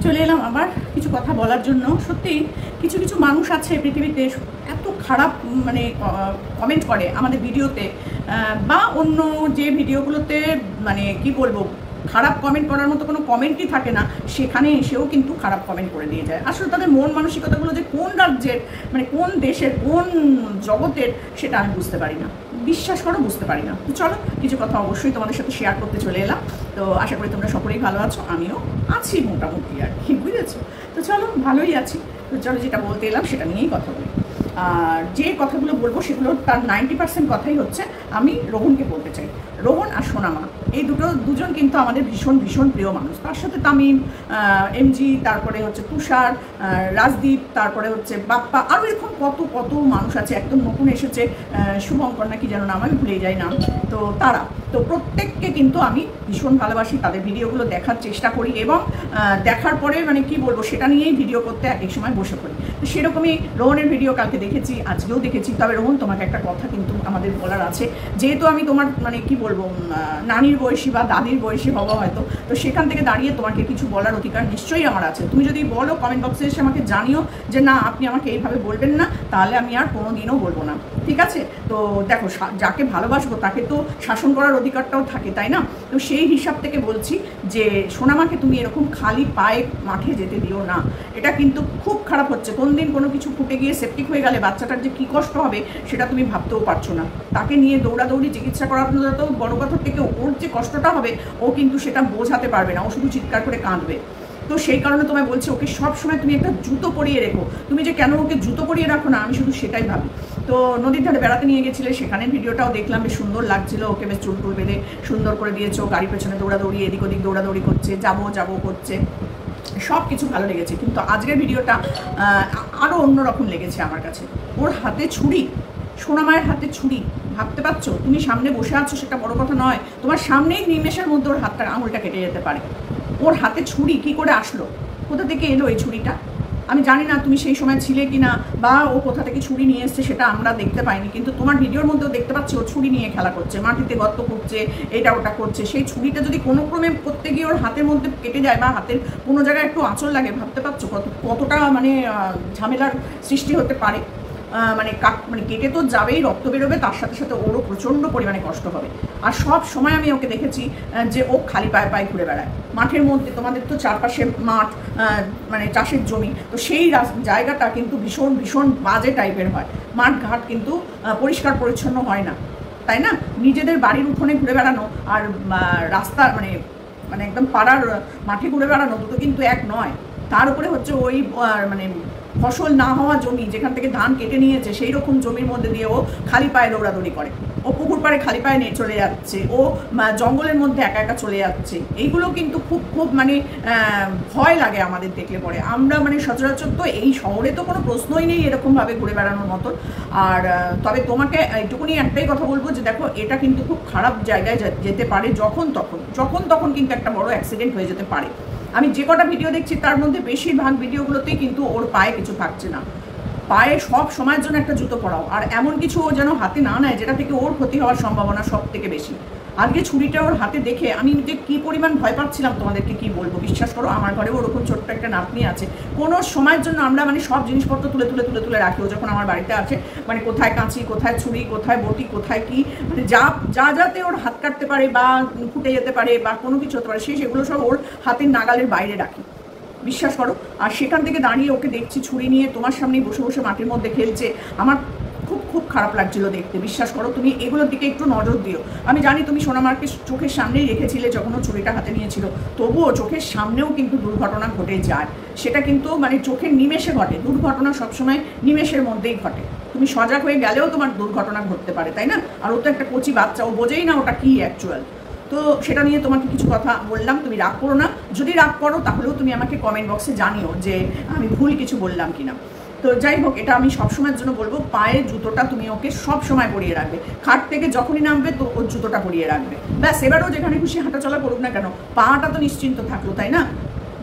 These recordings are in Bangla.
চলে এলাম আবার কিছু কথা বলার জন্য। সত্যি কিছু কিছু মানুষ আছে পৃথিবীতে এত খারাপ মানে কমেন্ট করে আমাদের ভিডিওতে বা অন্য যে ভিডিওগুলোতে, মানে কি বলবো, খারাপ কমেন্ট করার মতো কোনো কমেন্টই থাকে না, সেখানে এসেও কিন্তু খারাপ কমেন্ট করে দিয়ে যায়। আসলে তাদের মন মানসিকতাগুলো যে কোন রাজ্যের, মানে কোন দেশের, কোন জগতের, সেটা আমি বুঝতে পারি না, বিশ্বাস করো বুঝতে পারি না। তো চলো কিছু কথা অবশ্যই তোমাদের সাথে শেয়ার করতে চলে এলাম। তো আশা করি তোমরা সকলেই ভালো আছো, আমিও আছি মোটামুটি আর কি, বুঝেছো? তো চলো ভালোই আছি। তো চলো যেটা বলতে এলাম সেটা নিয়েই কথা বলি। আর যে কথাগুলো বলবো সেগুলো তার 90% কথাই হচ্ছে আমি রোহনকে বলতে চাই। রোহন আর সোনামা এই দুজন কিন্তু আমাদের ভীষণ ভীষণ প্রিয় মানুষ। তার সাথে তামিম, এমজি, তারপরে হচ্ছে তুষার, রাজদীপ, তারপরে হচ্ছে বাপ্পা, আরও এরকম কত কত মানুষ আছে। একদম নতুন এসেছে শুভঙ্কর নাকি যেন নাম, আমি ভুলে যাই না। তো তারা তো প্রত্যেককে কিন্তু আমি ভীষণ ভালোবাসি, তাদের ভিডিওগুলো দেখার চেষ্টা করি এবং দেখার পরে মানে কি বলবো সেটা নিয়েই ভিডিও করতে এক এক সময় বসে পড়ি। তো সেরকমই রোহনের ভিডিও কালকে দেখেছি, আজকেও দেখেছি। তবে রোহন, তোমাকে একটা কথা কিন্তু আমাদের বলার আছে। যেহেতু আমি তোমার মানে কি বলবো নানির বয়সী বা দাদির বয়সী হবো হয়তো, তো সেখান থেকে দাঁড়িয়ে তোমাকে কিছু বলার অধিকার নিশ্চয়ই আমার আছে। তুমি যদি বলো কমেন্ট বক্সে এসে আমাকে জানিও যে না আপনি আমাকে এইভাবে বলবেন না, তাহলে আমি আর কোনো দিনও বলবো না, ঠিক আছে? তো দেখো, যাকে ভালোবাসবো তাকে তো শাসন করার অধিকারটাও থাকে, তাই না? তো সেই হিসাব থেকে বলছি যে সোনামাকে তুমি এরকম খালি পায়ে মাঠে যেতে দিও না। এটা কিন্তু খুব খারাপ হচ্ছে। কোন দিন কোনো কিছু ফুটে গিয়ে সেপটিক হয়ে গেলে বাচ্চাটার যে কী কষ্ট হবে সেটা তুমি ভাবতেও পারছো না। তাকে নিয়ে দৌড়াদৌড়ি চিকিৎসা করার তো বড় কথা থেকে ওর যে কষ্টটা হবে ও কিন্তু সেটা বোঝাতে পারবে না, ও শুধু চিৎকার করে কাঁদবে। তো সেই কারণে তোমায় বলছি ওকে সবসময় তুমি একটা জুতো পরিয়ে রেখো। তুমি যে কেন ওকে জুতো পরিয়ে রাখো না, আমি শুধু সেটাই ভাবি। তো নদীর ধারে বেড়াতে নিয়ে গেছিলে, সেখানে ভিডিওটাও দেখলাম, বেশ সুন্দর লাগছিল। ওকে বেশ চুল টুল বেঁধে সুন্দর করে দিয়েছো, গাড়ির পেছনে দৌড়াদৌড়ি, এদিক ওদিক দৌড়াদৌড়ি করছে, যাবো করছে, সব কিছু ভালো লেগেছে। কিন্তু আজকের ভিডিওটা আরও অন্যরকম লেগেছে আমার কাছে। ওর হাতে ছুরি, সোনামায়ের হাতে ছুরি, ভাবতে পারছো? তুমি সামনে বসে আছো সেটা বড় কথা নয়, তোমার সামনেই নিমেষের মধ্যে ওর হাতটা, আঙুলটা কেটে যেতে পারে। ওর হাতে ছুরি কি করে আসলো, কোথা থেকে এলো এই ছুরিটা? আমি জানি না তুমি সেই সময় ছিলে কি না, বা ও কোথা থেকে ছুরি নিয়ে এসছে সেটা আমরা দেখতে পাইনি, কিন্তু তোমার ভিডিওর মধ্যেও দেখতে পাচ্ছি ও ছুরি নিয়ে খেলা করছে, মাটিতে গর্ত করছে, এটা ওটা করছে। সেই ছুরিটা যদি কোনো ক্রমে করতে গিয়ে ওর হাতের মধ্যে কেটে যায় বা হাতের কোনো জায়গায় একটু আঁচড় লাগে, ভাবতে পারছো কতটা মানে ঝামেলার সৃষ্টি হতে পারে? মানে কেটে তো যাবেই, রক্ত বেরোবে, তার সাথে সাথে ওরও প্রচণ্ড পরিমাণে কষ্ট হবে। আর সব সময় আমি ওকে দেখেছি যে ও খালি পায়ে পায়ে ঘুরে বেড়ায় মাঠের মধ্যে। তোমাদের তো চারপাশে মাঠ, মানে চাষের জমি, তো সেই জায়গাটা কিন্তু ভীষণ ভীষণ বাজে টাইপের হয়। মাঠ ঘাট কিন্তু পরিষ্কার পরিচ্ছন্ন হয় না, তাই না? নিজেদের বাড়ির উঠোনে ঘুরে বেড়ানো আর রাস্তা মানে মানে একদম পাড়ার মাঠে ঘুরে বেড়ানো দুটো কিন্তু এক নয়। তার উপরে হচ্ছে ওই মানে ফসল না হওয়া জমি, যেখান থেকে ধান কেটে নিয়েছে সেই রকম জমির মধ্যে দিয়ে ও খালি পায়ে দৌড়াদৌড়ি করে, ও পুকুর পাড়ে খালি পায়ে নিয়ে চলে যাচ্ছে, ও জঙ্গলের মধ্যে একা একা চলে যাচ্ছে। এইগুলো কিন্তু খুব খুব মানে ভয় লাগে আমাদের দেখলে পরে। আমরা মানে সচরাচর তো এই শহরে তো কোনো প্রশ্নই নেই এরকমভাবে ঘুরে বেড়ানোর মতন। আর তবে তোমাকে এইটুকুনি একটাই কথা বলবো যে দেখো, এটা কিন্তু খুব খারাপ জায়গায় যেতে পারে, যখন তখন কিন্তু একটা বড় অ্যাক্সিডেন্ট হয়ে যেতে পারে। আমি যে কটা ভিডিও দেখছি তার মধ্যে বেশিরভাগ ভিডিওগুলোতেই কিন্তু ওর পায়ে কিছু থাকছে না। পায়ে সব সময়ের জন্য একটা জুতো পরাও, আর এমন কিছু ও যেন হাতে না নেয় যেটা থেকে ওর ক্ষতি হওয়ার সম্ভাবনা সব থেকে বেশি। আজকে ছুরিটা ওর হাতে দেখে আমি যে কী পরিমাণ ভয় পাচ্ছিলাম তোমাদেরকে কি বলবো। বিশ্বাস করো, আমার ঘরেও ওরকম ছোট্ট একটা নাতনি আছে। কোনো সময়ের জন্য আমরা মানে সব জিনিসপত্র তুলে তুলে তুলে তুলে রাখি। ও যখন আমার বাড়িতে আছে, মানে কোথায় কাঁচি, কোথায় ছুরি, কোথায় বটি, কোথায় কি, মানে যাতে ওর হাত কাটতে পারে বা ফুটে যেতে পারে বা কোনো কিছু হতে পারে, সেগুলো সব ওর হাতের নাগালের বাইরে রাখি, বিশ্বাস করো। আর সেখান থেকে দাঁড়িয়ে ওকে দেখছি ছুরি নিয়ে তোমার সামনেই বসে বসে মাটির মধ্যে খেলছে। আমার খুব খুব খারাপ লাগছিল দেখতে, বিশ্বাস করো। তুমি এগুলোর দিকে একটু নজর দিও। আমি জানি তুমি সোনামাকে চোখের সামনেই রেখেছিলে যখন ও ছুরিটা হাতে নিয়েছিল, তবুও চোখের সামনেও কিন্তু দুর্ঘটনা ঘটে যায়। সেটা কিন্তু মানে চোখের নিমেষে ঘটে, দুর্ঘটনা সবসময় নিমেষের মধ্যেই ঘটে। তুমি সজাগ হয়ে গেলেও তোমার দুর্ঘটনা ঘটতে পারে, তাই না? আর ও তো একটা কচি বাচ্চা, ও বোঝেই না ওটা কি অ্যাকচুয়াল। তো সেটা নিয়ে তোমাকে কিছু কথা বললাম, তুমি রাগ করো না। যদি রাগ করো তাহলেও তুমি আমাকে কমেন্ট বক্সে জানিও যে আমি ভুল কিছু বললাম কিনা। তো যাই হোক, এটা আমি সবসময়ের জন্য বলবো, পায়ের জুতোটা তুমি ওকে সব সময় পরিয়ে রাখবে। খাট থেকে যখনই নামবে তো ওর জুতোটা পরিয়ে রাখবে, ব্যাস। এবারও যেখানে খুশি হাঁটাচলা করুক না কেন, পাটা তো নিশ্চিন্ত থাকলো, তাই না?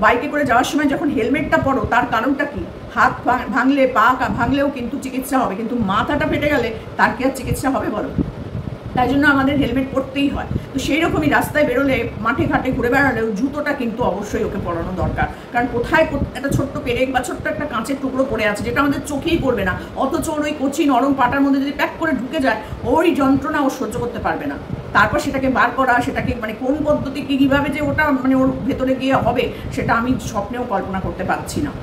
বাইকে করে যাওয়ার সময় যখন হেলমেটটা পরো, তার কারণটা কি? হাত ভাঙলে, পা ভাঙলেও কিন্তু চিকিৎসা হবে, কিন্তু মাথাটা ফেটে গেলে তার কি আর চিকিৎসা হবে বলো? তাই জন্য আমাদের হেলমেট পরতেই হয়। তো সেই রকমই রাস্তায় বেরোলে, মাঠে ঘাটে ঘুরে বেড়ালেও জুতোটা কিন্তু অবশ্যই ওকে পরানো দরকার। কারণ কোথায় একটা ছোট্ট পেরেক বা ছোট্ট একটা কাঁচের টুকরো পড়ে আছে, যেটা আমাদের চোখেই পড়বে না, অথচ ওই কচি নরম পাটার মধ্যে যদি প্যাক করে ঢুকে যায়, ওই যন্ত্রণা ও সহ্য করতে পারবে না। তারপর সেটাকে বার করা, সেটাকে মানে কোন পদ্ধতি কীভাবে যে ওটা মানে ওর ভেতরে গিয়ে হবে, সেটা আমি স্বপ্নেও কল্পনা করতে পারছি না।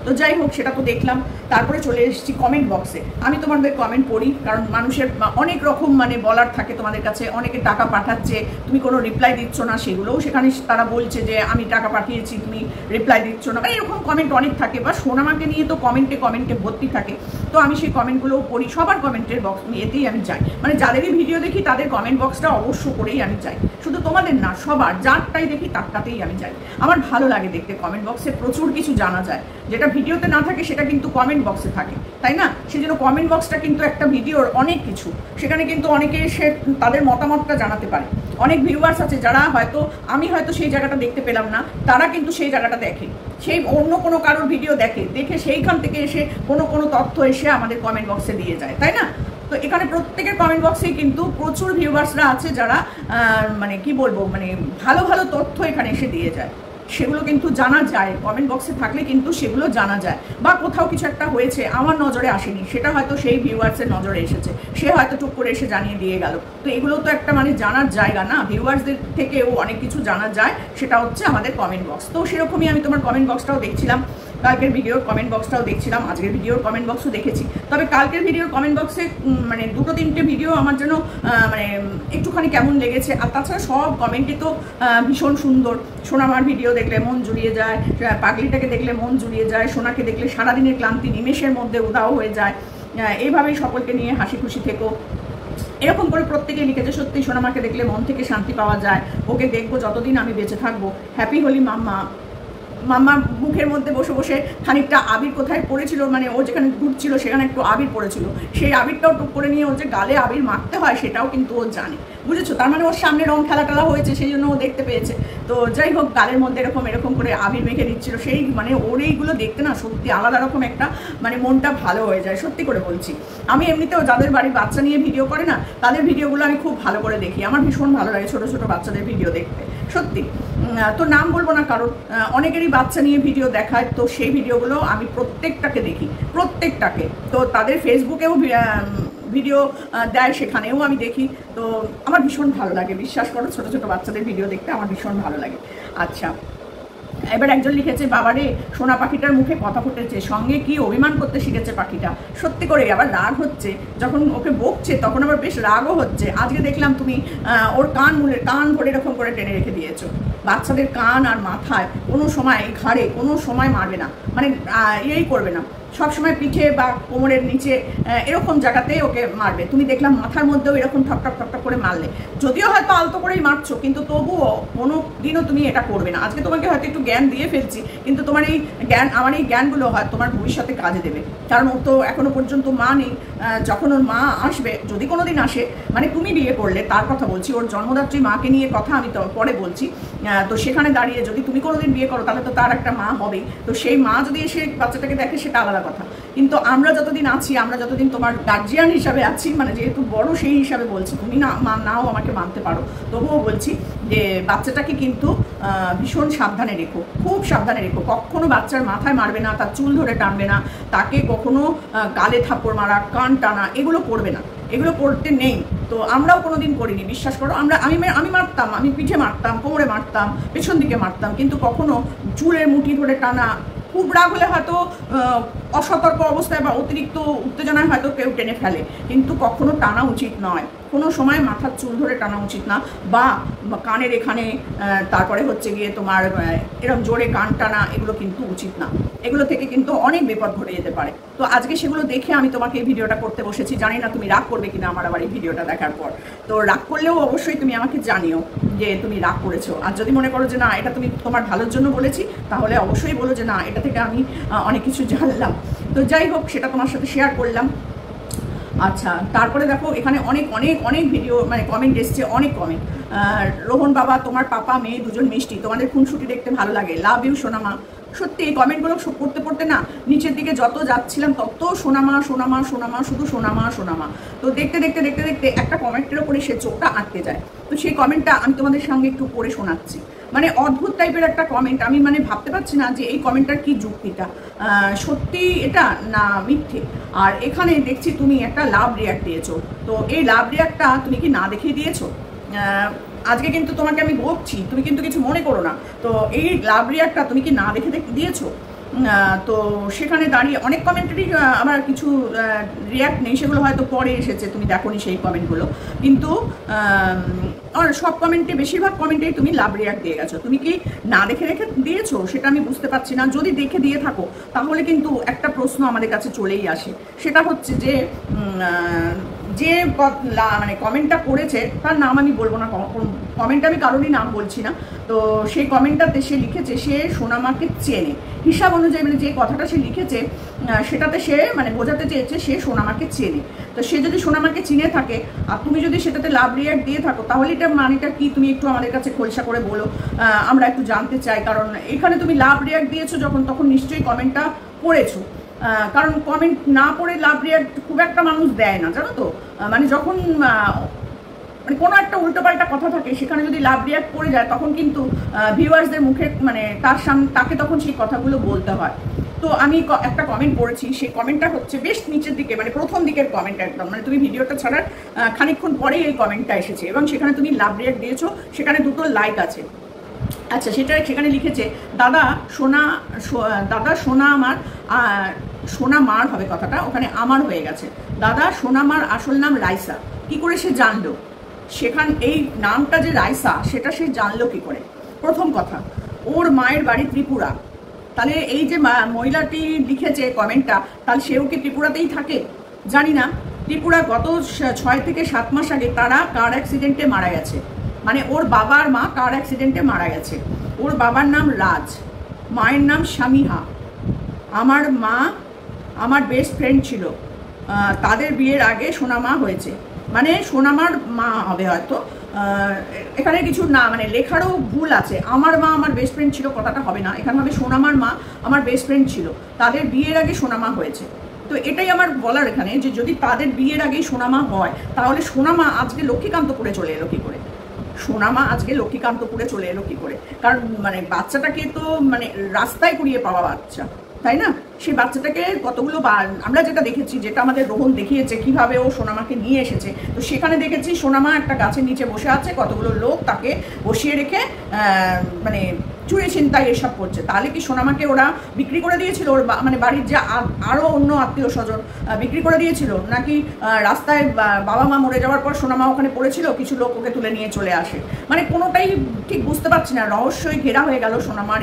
তো যাই হোক, সেটা তো দেখলাম। তারপরে চলে এসেছি কমেন্ট বক্সে। আমি তোমাদের কমেন্ট পড়ি, কারণ মানুষের অনেক রকম মানে বলার থাকে তোমাদের কাছে। অনেকে টাকা পাঠাচ্ছে, তুমি কোনো রিপ্লাই দিচ্ছ না, সেগুলোও সেখানে তারা বলছে যে আমি টাকা পাঠিয়েছি, তুমি রিপ্লাই দিচ্ছ না। এরকম কমেন্ট অনেক থাকে, বা সোনামাকে নিয়ে তো কমেন্টে ভর্তি থাকে। তো আমি সেই কমেন্টগুলোও পড়ি, সবার কমেন্টের বক্স এতেই আমি যাই, মানে যাদেরই ভিডিও দেখি তাদের কমেন্ট বক্সটা অবশ্য করেই আমি যাই, শুধু তোমাদের না, সবার যারটাই দেখি তারটাতেই আমি যাই। আমার ভালো লাগে দেখতে, কমেন্ট বক্সে প্রচুর কিছু জানা যায়, যেটা ভিডিওতে না থাকে সেটা কিন্তু কমেন্ট বক্সে থাকে, তাই না? সেই জন্য কমেন্ট বক্সটা কিন্তু একটা ভিডিওর অনেক কিছু, সেখানে কিন্তু অনেকে এসে তাদের মতামতটা জানাতে পারে। অনেক ভিউয়ার্স আছে যারা আমি হয়তো সেই জায়গাটা দেখতে পেলাম না, তারা কিন্তু সেই জায়গাটা দেখে, সেই অন্য কোনো কারোর ভিডিও দেখে সেইখান থেকে এসে কোনো তথ্য এসে আমাদের কমেন্ট বক্সে দিয়ে যায়, তাই না? তো এখানে প্রত্যেকের কমেন্ট বক্সেই কিন্তু প্রচুর ভিউয়ার্সরা আছে যারা মানে কি বলবো, মানে ভালো ভালো তথ্য এখানে এসে দিয়ে যায়। সেগুলো কিন্তু জানা যায়, কমেন্ট বক্সে থাকলে কিন্তু সেগুলো জানা যায়। বা কোথাও কিছু একটা হয়েছে, আমার নজরে আসেনি, সেটা হয়তো সেই ভিউয়ার্সের নজরে এসেছে, সে হয়তো টুক করে এসে জানিয়ে দিয়ে গেল। তো এগুলো তো একটা মানে জানার জায়গা না, ভিউয়ার্সদের থেকেও অনেক কিছু জানা যায়, সেটা হচ্ছে আমাদের কমেন্ট বক্স। তো সেরকমই আমি তোমার কমেন্ট বক্সটাও দেখছিলাম, কালকের ভিডিওর কমেন্ট বক্সটাও দেখছিলাম, আজকের ভিডিওর কমেন্ট বক্সও দেখেছি। তবে কালকের ভিডিওর কমেন্ট বক্সে মানে 2-3টে ভিডিও আমার জন্য মানে একটুখানি কেমন লেগেছে। আর তাছাড়া সব কমেন্টে তো ভীষণ সুন্দর। সোনামার ভিডিও দেখলে মন জুড়িয়ে যায়, পাগলিটাকে দেখলে মন জুড়িয়ে যায়, সোনাকে দেখলে সারাদিনের ক্লান্তি নিমেষের মধ্যে উধাও হয়ে যায়। এইভাবেই সকলকে নিয়ে হাসি খুশি থেকো, এরকম করে প্রত্যেকে লিখেছে। সত্যি সোনামাকে দেখলে মন থেকে শান্তি পাওয়া যায়, ওকে দেখবো যতদিন আমি বেঁচে থাকবো। হ্যাপি হোলি মাম্মা। মাম্মা মুখের মধ্যে বসে বসে খানিকটা আবির কোথায় পড়েছিল, মানে ও যেখানে ঘুরছিল সেখানে একটু আবির পড়েছিল, সেই আবিরটাও টুক করে নিয়ে ওর যে গালে আবির মাখতে হয় সেটাও কিন্তু ও জানে, বুঝেছো? তার মানে ওর সামনে রং খেলা হয়েছে, সেই জন্য ও দেখতে পেয়েছে। তো যাই হোক, গালের মধ্যে এরকম করে আবির মেখে দিচ্ছিল, সেই মানে ওর এইগুলো দেখতে না সত্যি আলাদা রকম একটা মানে মনটা ভালো হয়ে যায়, সত্যি করে বলছি। আমি এমনিতেও যাদের বাড়ির বাচ্চা নিয়ে ভিডিও করে না, তাদের ভিডিওগুলো আমি খুব ভালো করে দেখি, আমার ভীষণ ভালো লাগে ছোটো ছোটো বাচ্চাদের ভিডিও দেখতে, সত্যি। তো নাম বলবো না কারণ, অনেকেরই বাচ্চা নিয়ে ভিডিও দেখায়, তো সেই ভিডিওগুলো আমি প্রত্যেকটাকে দেখি, প্রত্যেকটাকে। তো তাদের ফেসবুকেও ভিডিও দেয়, সেখানেও আমি দেখি। তো আমার ভীষণ ভালো লাগে, বিশ্বাস করো, ছোটো ছোটো বাচ্চাদের ভিডিও দেখতে আমার ভীষণ ভালো লাগে। আচ্ছা, এবার একজন লিখেছে, বাবারে সোনা পাখিটার মুখে কথা ফুটেছে, সঙ্গে কি অভিমান করতে শিখেছে পাখিটা। সত্যি করে আবার রাগ হচ্ছে, যখন ওকে বকছে তখন আবার বেশ রাগও হচ্ছে। আজকে দেখলাম তুমি ওর কান ধরে এরকম করে টেনে রেখে দিয়েছো। বাচ্চাদের কান আর মাথায় কোনো সময়, ঘাড়ে কোনো সময় মারবে না, মানে করবে না, সবসময় পিঠে বা কোমরের নিচে এরকম জায়গাতে ওকে মারবে। তুমি দেখলাম মাথার মধ্যেও এরকম ঠকঠক করে মারলে, যদিও হয়তো আলতো করেই মারছো, কিন্তু তবুও কোনো দিনও তুমি এটা করবে না। আজকে তোমাকে হয়তো একটু জ্ঞান দিয়ে ফেলছি, কিন্তু তোমার এই জ্ঞান, আমার এই জ্ঞানগুলো হয় তোমার ভবিষ্যতে কাজে দেবে। কারণ ও তো এখনো পর্যন্ত মা নেই, যখন ওর মা আসবে, যদি কোনো দিন আসে, মানে তুমি বিয়ে করলে তার কথা বলছি, ওর জন্মদাত্রী মাকে নিয়ে কথা আমি তো পরে বলছি। তো সেখানে দাঁড়িয়ে যদি তুমি কোনোদিন বিয়ে করো, তাহলে তো তার একটা মা হবেই। তো সেই মা যদি এসে বাচ্চাটাকে দেখে, সেটা আলাদা কথা। কিন্তু আমরা যতদিন আছি, আমরা যতদিন তোমার গার্জিয়ান হিসাবে আছি, মানে যেহেতু বড় সেই হিসাবে বলছি, তুমি নাও আমাকে মানতে পারো, তবুও বলছি যে বাচ্চাটাকে কিন্তু ভীষণ সাবধানে রেখো, খুব সাবধানে রেখো। কখনো বাচ্চার মাথায় মারবে না, তার চুল ধরে টানবে না, তাকে কখনো গালে থাপ্পড় মারা, কান টানা, এগুলো করবে না, এগুলো করতে নেই। তো আমরাও কোনোদিন করিনি, বিশ্বাস করো। আমি মারতাম, আমি পিঠে মারতাম, কোমরে মারতাম, পেছন দিকে মারতাম, কিন্তু কখনো চুলের মুঠি ধরে টানা, খুব রাগ হলে হয়তো অসতর্ক অবস্থায় বা অতিরিক্ত উত্তেজনায় হয়তো কেউ টেনে ফেলে, কিন্তু কখনো টানা উচিত নয়, কোনো সময় মাথার চুল ধরে টানা উচিত না, বা কানের এখানে, তারপরে হচ্ছে গিয়ে তোমার এরকম জোরে কান টানা, এগুলো কিন্তু উচিত না। এগুলো থেকে কিন্তু অনেক বিপদ ঘটে যেতে পারে। তো আজকে সেগুলো দেখে আমি তোমাকে এই ভিডিওটা করতে বসেছি। জানি না তুমি রাগ করবে কিনা আমার আবার এই ভিডিওটা দেখার পর। তো রাগ করলেও অবশ্যই তুমি আমাকে জানিও যে তুমি রাগ করেছো। আর যদি মনে করো যে না, এটা তুমি তোমার ভালোর জন্য বলেছি, তাহলে অবশ্যই বলো যে না, এটা থেকে আমি অনেক কিছু জানলাম। তো যাই হোক, সেটা তোমার সাথে শেয়ার করলাম। আচ্ছা, তারপরে দেখো এখানে অনেক অনেক অনেক ভিডিও মানে কমেন্ট এসছে, অনেক কমেন্ট। রোহন বাবা, তোমার পাপা মেয়ে দুজন মিষ্টি, তোমাদের খুনসুটি দেখতে ভালো লাগে, লাভ ইউ সোনামা। সত্যি এই কমেন্টগুলো পড়তে পড়তে না নিচের দিকে যত যাচ্ছিলাম তত সোনামা সোনামা সোনামা, শুধু সোনামা সোনামা। তো দেখতে দেখতে দেখতে দেখতে একটা কমেন্টের ওপরে সে চোখটা আটকে যায়। তো সেই কমেন্টটা আমি তোমাদের সঙ্গে একটু পড়ে শোনাচ্ছি। মানে অদ্ভুত টাইপের একটা কমেন্ট, আমি মানে ভাবতে পারছি না যে এই কমেন্টটার কি যুক্তিটা, সত্যি এটা না মিথ্যে। আর এখানে দেখছি তুমি একটা লাভ রিয়াক্ট দিয়েছো। তো এই লাভ রিয়াক্টটা তুমি কি না দেখে দিয়েছো? আজকে কিন্তু তোমাকে আমি বলছি, তুমি কিন্তু কিছু মনে করো না। তো এই লাভ রিয়াক্টটা তুমি কি না দেখে দিয়েছো? তো সেখানে দাঁড়িয়ে অনেক কমেন্টেরই আমার কিছু রিয়াক্ট নেই, সেগুলো হয়তো পরে এসেছে, তুমি দেখোনি সেই কমেন্টগুলো। কিন্তু সব কমেন্টে, বেশিরভাগ কমেন্টেই তুমি লাভ রিয়াক্ট দিয়ে গেছো। তুমি কি না দেখে দিয়েছো সেটা আমি বুঝতে পারছি না। যদি দেখে দিয়ে থাকো তাহলে কিন্তু একটা প্রশ্ন আমাদের কাছে চলেই আসে, সেটা হচ্ছে যে যে মানে কমেন্টটা করেছে তার নাম আমি বলবো না, কমেন্টটা আমি কারোরই নাম বলছি না। তো সেই কমেন্টটাতে সে লিখেছে সে সোনামাকে চেনে, হিসাব অনুযায়ী মানে যে কথাটা সে লিখেছে সেটাতে সে মানে বোঝাতে চেয়েছে সে সোনামাকে চেনে। তো সে যদি সোনামাকে চিনে থাকে আর তুমি যদি সেটাতে লাভ রিয়াক্ট দিয়ে থাকো তাহলে এটা মানেটা কি তুমি একটু আমাদের কাছে খোলসা করে বলো, আমরা একটু জানতে চাই। কারণ এখানে তুমি লাভ রিয়াক্ট দিয়েছো যখন, তখন নিশ্চয়ই কমেন্টটা পড়েছো। কারণ কমেন্ট না পড়ে লাভ রিয়াক্ট খুব একটা মানুষ দেয় না, জানো তো। মানে যখন মানে কোনো একটা উল্টোপাল্টা কথা থাকে সেখানে যদি লাভ রিয়াক্ট করে যায় তখন কিন্তু ভিউয়ার্সদের মুখে মানে তাকে তখন সেই কথাগুলো বলতে হয়। তো আমি একটা কমেন্ট পড়েছি, সেই কমেন্টটা হচ্ছে বেশ নিচের দিকে, মানে প্রথম দিকের কমেন্ট একদম, মানে তুমি ভিডিওটা ছাড়ার খানিকক্ষণ পরেই এই কমেন্টটা এসেছে এবং সেখানে তুমি লাভ রিয়াক্ট দিয়েছো, সেখানে 2টো লাইক আছে। আচ্ছা, সেখানে লিখেছে দাদা সোনা আমার, সোনা মার হবে কথাটা, ওখানে আমার হয়ে গেছে। দাদা সোনা মার আসল নাম রাইসা, কি করে সে জানলো? এই নামটা যে রাইসা সেটা সে জানলো কি করে? প্রথম কথা, ওর মায়ের বাড়ি ত্রিপুরা। তাহলে এই যে মহিলাটি লিখেছে কমেন্টটা, তাহলে সেও কি ত্রিপুরাতেই থাকে? জানি না। ত্রিপুরা গত 6 থেকে 7 মাস আগে তারা কার অ্যাক্সিডেন্টে মারা গেছে। মানে ওর বাবার মা কার অ্যাক্সিডেন্টে মারা গেছে। ওর বাবার নাম রাজ, মায়ের নাম শামিহা। আমার মা আমার বেস্ট ফ্রেন্ড ছিল, তাদের বিয়ের আগে সোনামা হয়েছে। মানে সোনামার মা হবে হয়তো, এখানে কিছু না মানে লেখারও ভুল আছে। আমার মা আমার বেস্ট ফ্রেন্ড ছিল কথাটা হবে না, এখানে হবে সোনামার মা আমার বেস্ট ফ্রেন্ড ছিল, তাদের বিয়ের আগে সোনামা হয়েছে। তো এটাই আমার বলার এখানে, যে যদি তাদের বিয়ের আগেই সোনামা হয় তাহলে সোনামা আজকে লক্ষ্মীকান্তপুরে চলে এলো কি করে? সোনামা আজকে লক্ষ্মীকান্তপুরে চলে এলো কি করে? কারণ মানে বাচ্চাটাকে তো মানে রাস্তায় কুড়িয়ে পাওয়া বাচ্চা, তাই না? সেই বাচ্চাটাকে কতগুলো আমরা যেটা দেখেছি, যেটা আমাদের রোহন দেখিয়েছে কিভাবে ও সোনামাকে নিয়ে এসেছে, তো সেখানে দেখেছি সোনামা একটা গাছের নিচে বসে আছে, কতগুলো লোক তাকে বসিয়ে রেখে মানে চুরি ছিনতাই এসব করছে। তাহলে কি সোনামাকে ওরা বিক্রি করে দিয়েছিল? ওর মানে বাড়ির যে আরও অন্য আত্মীয় স্বজন বিক্রি করে দিয়েছিল, নাকি রাস্তায় বাবা মা মরে যাওয়ার পর সোনামা ওখানে পড়েছিল, কিছু লোক ওকে তুলে নিয়ে চলে আসে? মানে কোনোটাই ঠিক বুঝতে পারছি না। রহস্যই ঘেরা হয়ে গেল সোনামার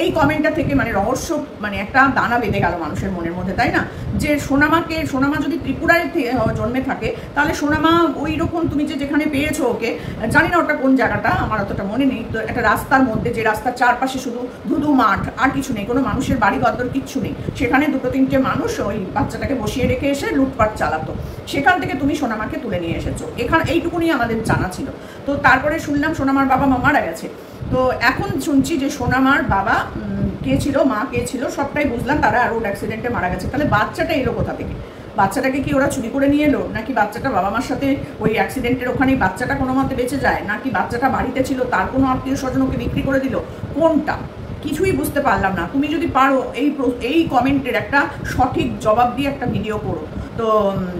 এই কমেন্টটা থেকে, মানে রহস্য মানে একটা দানা বেঁধে গেল মানুষের মনের মধ্যে, তাই না? যে সোনামা যদি ত্রিপুরায় জন্মে থাকে তাহলে সোনামা ওই রকম তুমি যেখানে পেয়েছো ওকে, জানি না ওটা কোন জায়গাটা, আমার অতটা মনে নেই। তো একটা রাস্তার মধ্যে, যে রাস্তার চারপাশে শুধু ধুধু মাঠ, আর কিছু নেই, কোনো মানুষের বাড়ি ঘর কিচ্ছু নেই, সেখানে 2-3টে মানুষ ওই বাচ্চাটাকে বসিয়ে রেখে এসে লুটপাট চালাতো, সেখান থেকে তুমি সোনামাকে তুলে নিয়ে এসেছো। এইটুকুনি আমাদের জানা ছিল। তো তারপরে শুনলাম সোনামার বাবা মা মারা গেছে। তো এখন শুনছি যে সোনামার বাবা কে ছিল, মা কে ছিল, সবটাই বুঝলাম, তারা রোড অ্যাক্সিডেন্টে মারা গেছে। তাহলে বাচ্চাটা এলো কোথা থেকে? বাচ্চাটাকে কি ওরা চুরি করে নিয়ে এলো, নাকি বাচ্চাটা বাবা মার সাথে ওই অ্যাক্সিডেন্টের ওখানেই বাচ্চাটা কোনো মতে বেঁচে যায়, নাকি বাচ্চাটা বাড়িতে ছিল তার কোনো আত্মীয় স্বজন ওকে বিক্রি করে দিল? কোনটা? কিছুই বুঝতে পারলাম না। তুমি যদি পারো এই কমেন্টের একটা সঠিক জবাব দিয়ে একটা ভিডিও করো। তো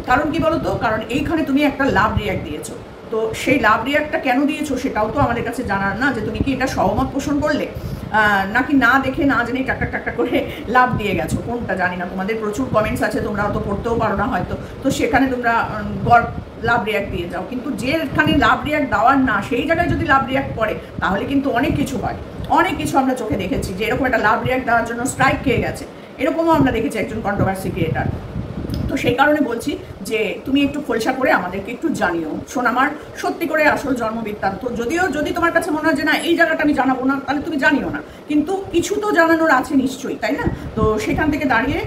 কারণ কি বলো তো, কারণ এইখানে তুমি একটা লাভ রিয়াক্ট দিয়েছো। তো সেই লাভ রিয়াক্টটা কেন দিয়েছো সেটাও তো আমাদের কাছে জানার না, যে তুমি কি এটা সহমত পোষণ করলে, নাকি না দেখে না জেনে টাকা করে লাভ দিয়ে গেছো, কোনটা জানি না। তোমাদের প্রচুর কমেন্টস আছে, তোমরা অত পড়তেও পারো না হয়তো, তো সেখানে তোমরা লাভ রিয়াক্ট দিয়ে যাও। কিন্তু যেখানে লাভ রিয়াক্ট দেওয়ার না সেই জায়গায় যদি লাভ রিয়াক্ট করে তাহলে কিন্তু অনেক কিছু হয়। অনেক কিছু আমরা চোখে দেখেছি, যে এরকম একটা লাভ রিয়াক্ট দেওয়ার জন্য স্ট্রাইক খেয়ে গেছে, এরকমও আমরা দেখেছি একজন কন্ট্রোভার্সি ক্রিয়েটার। তো সেই কারণে বলছি যে তুমি একটু খোলসা করে আমাদেরকে একটু জানিও সোনামার সত্যি করে আসল জন্ম বৃত্তান্ত। যদিও যদি তোমার কাছে মনে হয় যে না এই জায়গাটা আমি জানাবো না, তাহলে তুমি জানিও না, কিন্তু কিছু তো জানানোর আছে নিশ্চয়ই, তাই না? তো সেখান থেকে দাঁড়িয়ে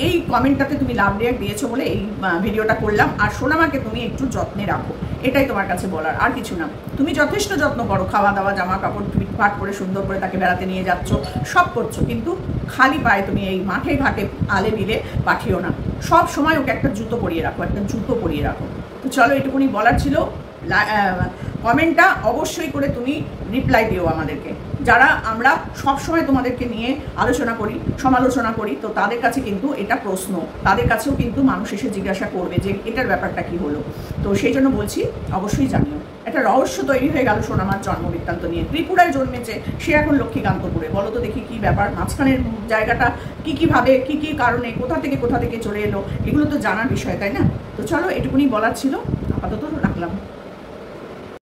এই কমেন্টটাতে তুমি লাভ রিয়াক্ট দিয়েছো বলে এই ভিডিওটা করলাম। আর সোনামাকে তুমি একটু যত্নে রাখো, এটাই তোমার কাছে বলার, আর কিছু না। তুমি যথেষ্ট যত্ন করো, খাওয়া দাওয়া, জামা কাপড় তুমি পাট করে সুন্দর করে তাকে বেড়াতে নিয়ে যাচ্ছ, সব করছো, কিন্তু খালি পায়ে তুমি এই মাঠে ঘাটে আলে বিলে পাঠিও না। সব সময় ওকে একটা জুতো পরিয়ে রাখো, একটা জুতো পরিয়ে রাখো। তো চলো, এটুকুনি বলার ছিল। কমেন্টটা অবশ্যই করে তুমি রিপ্লাই দিও আমাদেরকে, যারা আমরা সব সময় তোমাদেরকে নিয়ে আলোচনা করি, সমালোচনা করি, তো তাদের কাছে কিন্তু এটা প্রশ্ন, তাদের কাছেও কিন্তু মানুষ এসে জিজ্ঞাসা করবে যে এটার ব্যাপারটা কি হলো। তো সেই জন্য বলছি, অবশ্যই জানিও। একটা রহস্য তৈরি হয়ে গেল সোনামার জন্ম বৃত্তান্ত নিয়ে। ত্রিপুরায় জন্মেছে, সে এখন লক্ষ্মীকান্তপুরে। বলো তো দেখি কি ব্যাপার, মাঝখানের জায়গাটা কীভাবে, কী কারণে, কোথা থেকে চলে এলো, এগুলো তো জানার বিষয়, তাই না? তো চলো, এটুকুনি বলার ছিল, আপাতত রাখলাম।